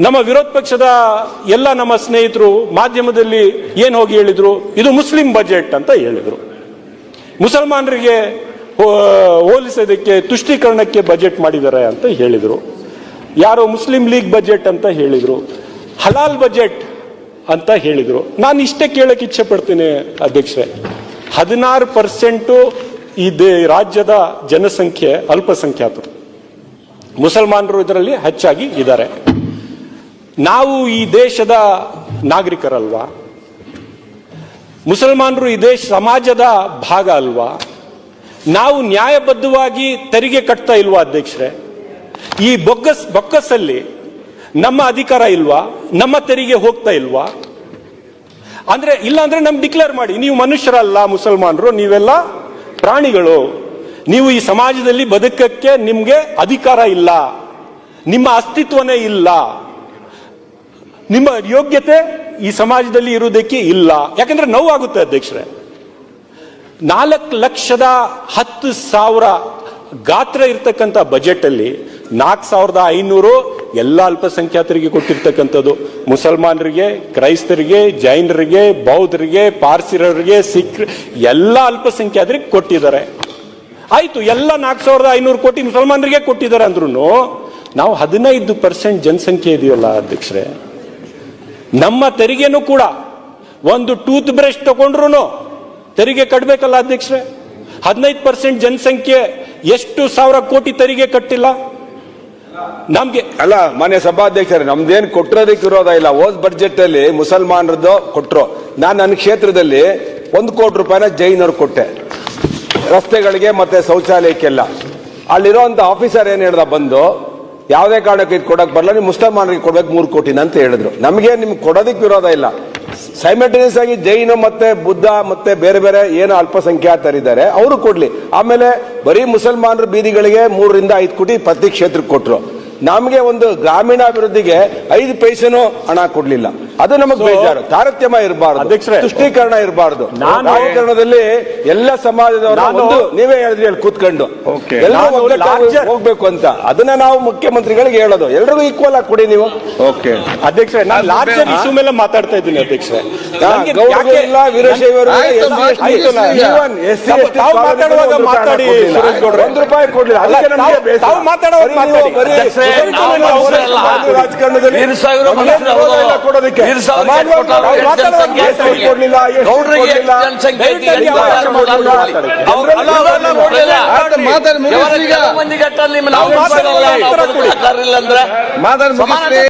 ನಮ್ಮ ವಿರೋಧ ಪಕ್ಷದ ಎಲ್ಲ ನಮ್ಮ ಸ್ನೇಹಿತರು ಮಾಧ್ಯಮದಲ್ಲಿ ಏನು ಹೋಗಿ ಹೇಳಿದ್ರು, ಇದು ಮುಸ್ಲಿಂ ಬಜೆಟ್ ಅಂತ ಹೇಳಿದ್ರು. ಮುಸಲ್ಮಾನರಿಗೆ ಹೋಲಿಸೋದಕ್ಕೆ ತುಷ್ಟೀಕರಣಕ್ಕೆ ಬಜೆಟ್ ಮಾಡಿದ್ದಾರೆ ಅಂತ ಹೇಳಿದರು. ಯಾರೋ ಮುಸ್ಲಿಂ ಲೀಗ್ ಬಜೆಟ್ ಅಂತ ಹೇಳಿದರು, ಹಲಾಲ್ ಬಜೆಟ್ ಅಂತ ಹೇಳಿದರು. ನಾನು ಇಷ್ಟೇ ಕೇಳಕ್ಕೆ ಇಚ್ಛೆ ಪಡ್ತೀನಿ ಅಧ್ಯಕ್ಷರೇ, 16% ಈ ರಾಜ್ಯದ ಜನಸಂಖ್ಯೆ ಅಲ್ಪಸಂಖ್ಯಾತರು, ಮುಸಲ್ಮಾನರು ಇದರಲ್ಲಿ ಹೆಚ್ಚಾಗಿ ಇದ್ದಾರೆ. ನಾವು ಈ ದೇಶದ ನಾಗರಿಕರಲ್ವಾ? ಮುಸಲ್ಮಾನರು ಈ ದೇಶ ಸಮಾಜದ ಭಾಗ ಅಲ್ವಾ? ನಾವು ನ್ಯಾಯಬದ್ಧವಾಗಿ ತೆರಿಗೆ ಕಟ್ತಾ ಇಲ್ವಾ ಅಧ್ಯಕ್ಷರೇ? ಈ ಬೊಕ್ಕಸಲ್ಲಿ ನಮ್ಮ ಅಧಿಕಾರ ಇಲ್ವಾ? ನಮ್ಮ ತೆರಿಗೆ ಹೋಗ್ತಾ ಇಲ್ವಾ? ಅಂದ್ರೆ ಇಲ್ಲ ಅಂದ್ರೆ ನಮ್ಗೆ ಡಿಕ್ಲೇರ್ ಮಾಡಿ, ನೀವು ಮನುಷ್ಯರಲ್ಲ ಮುಸಲ್ಮಾನರು, ನೀವೆಲ್ಲ ಪ್ರಾಣಿಗಳು, ನೀವು ಈ ಸಮಾಜದಲ್ಲಿ ಬದುಕಕ್ಕೆ ನಿಮ್ಗೆ ಅಧಿಕಾರ ಇಲ್ಲ, ನಿಮ್ಮ ಅಸ್ತಿತ್ವನೇ ಇಲ್ಲ, ನಿಮ್ಮ ಯೋಗ್ಯತೆ ಈ ಸಮಾಜದಲ್ಲಿ ಇರುವುದಕ್ಕೆ ಇಲ್ಲ. ಯಾಕಂದ್ರೆ ನೋವಾಗುತ್ತೆ ಅಧ್ಯಕ್ಷರೇ. 4,10,000 ಗಾತ್ರ ಇರ್ತಕ್ಕಂಥ ಬಜೆಟ್ ಅಲ್ಲಿ 4,500 ಎಲ್ಲ ಅಲ್ಪಸಂಖ್ಯಾತರಿಗೆ ಕೊಟ್ಟಿರ್ತಕ್ಕಂಥದ್ದು. ಮುಸಲ್ಮಾನರಿಗೆ, ಕ್ರೈಸ್ತರಿಗೆ, ಜೈನರಿಗೆ, ಬೌದ್ಧರಿಗೆ, ಪಾರ್ಸಿರರಿಗೆ, ಸಿಖ್ ಎಲ್ಲ ಅಲ್ಪಸಂಖ್ಯಾತರಿಗೆ ಕೊಟ್ಟಿದ್ದಾರೆ. ಆಯ್ತು, ಎಲ್ಲ 4,500 ಕೋಟಿ ಮುಸಲ್ಮಾನರಿಗೆ ಕೊಟ್ಟಿದ್ದಾರೆ ಅಂದ್ರೂ ನಾವು 15% ಜನಸಂಖ್ಯೆ ಇದೆಯಲ್ಲ ಅಧ್ಯಕ್ಷರೇ, ನಮ್ಮ ತೆರಿಗೆನೂ ಕೂಡ ಒಂದು ಟೂತ್ ಬ್ರಷ್ ತಗೊಂಡ್ರು ತೆರಿಗೆ ಕಟ್ಟಬೇಕಲ್ಲ ಅಧ್ಯಕ್ಷರೇ. 15% ಜನಸಂಖ್ಯೆ ಎಷ್ಟು ಸಾವಿರ ಕೋಟಿ ತೆರಿಗೆ ಕಟ್ಟಿಲ್ಲ ನಮ್ಗೆ? ಅಲ್ಲ ಮಾನ್ಯ ಸಭಾಧ್ಯಕ್ಷರೇ, ನಮ್ದೇನ್ ಕೊಟ್ಟಿರೋದಕ್ಕೆ ವಿರೋಧ ಇಲ್ಲ. ಹೋದ್ ಬಡ್ಜೆಟ್ ಅಲ್ಲಿ ಮುಸಲ್ಮಾನರದ್ದು ಕೊಟ್ರು. ನಾನು ನನ್ನ ಕ್ಷೇತ್ರದಲ್ಲಿ 1 ಕೋಟಿ ರೂಪಾಯಿನ ಜೈನವ್ರು ಕೊಟ್ಟೆ, ರಸ್ತೆಗಳಿಗೆ ಮತ್ತೆ ಶೌಚಾಲಯಕ್ಕೆಲ್ಲ. ಅಲ್ಲಿರುವಂತ ಆಫೀಸರ್ ಏನ್ ಹೇಳ್ದ, ಬಂದು ಯಾವುದೇ ಕಾರಣಕ್ಕೆ ಇದು ಕೊಡಕ್ ಬರಲ್ಲ, ನೀವು ಮುಸಲ್ಮಾನರಿಗೆ ಕೊಡ್ಬೇಕು 3 ಕೋಟಿನ ಅಂತ ಹೇಳಿದ್ರು. ನಮಗೆ ನಿಮ್ಗೆ ಕೊಡೋದಕ್ಕೆ ವಿರೋಧ ಇಲ್ಲ. ಸೈಮಲ್ಟೇನಿಯಸ್ ಆಗಿ ಜೈನ ಮತ್ತೆ ಬುದ್ಧ ಮತ್ತೆ ಬೇರೆ ಬೇರೆ ಏನು ಅಲ್ಪಸಂಖ್ಯಾತರಿದ್ದಾರೆ ಅವರು ಕೊಡ್ಲಿ. ಆಮೇಲೆ ಬರೀ ಮುಸಲ್ಮಾನರು ಬೀದಿಗಳಿಗೆ 3 ರಿಂದ 5 ಕೋಟಿ ಪ್ರತಿ ಕ್ಷೇತ್ರಕ್ಕೆ ಕೊಟ್ರು. ನಮಗೆ ಒಂದು ಗ್ರಾಮೀಣಾಭಿವೃದ್ಧಿಗೆ 5 ಪೈಸೆನೂ ಹಣ ಕೊಡ್ಲಿಲ್ಲ. ಅದು ನಮಗೆ ಬೇಜಾರು. ತಾರತಮ್ಯ ಇರಬಾರ್ದು, ತುಷ್ಟೀಕರಣ ಇರಬಾರ್ದು. ರಾಜಕಾರಣದಲ್ಲಿ ಎಲ್ಲ ಸಮಾಜದವರು ನೀವೇ ಹೇಳಿದ್ರಿ ಅಲ್ಲಿ ಕೂತ್ಕೊಂಡು ಹೋಗ್ಬೇಕು ಅಂತ. ಅದನ್ನ ನಾವು ಮುಖ್ಯಮಂತ್ರಿಗಳಿಗೆ ಹೇಳೋದು, ಎಲ್ರಿಗೂ ಈಕ್ವಲ್ ಆಗಿ ಕೊಡಿ ನೀವು. ಓಕೆ ಅಧ್ಯಕ್ಷರೇ, ನಾನು ಲಾರ್ಜರ್ ಇಶ್ಯೂ ಮೇಲೆ ಮಾತಾಡ್ತಾ ಇದ್ದೀನಿ ಅಧ್ಯಕ್ಷರೇ. ಗೌರವಿಲ್ಲ, ವೀರಶೈವರು ಮಾತಾಡಿ, ₹1 ಕೊಡ್ಲಿಲ್ಲ. ರಾಜಕಾರಣದಲ್ಲಿ ಕೊಡೋದಕ್ಕೆ ಮಾತಾಡಿ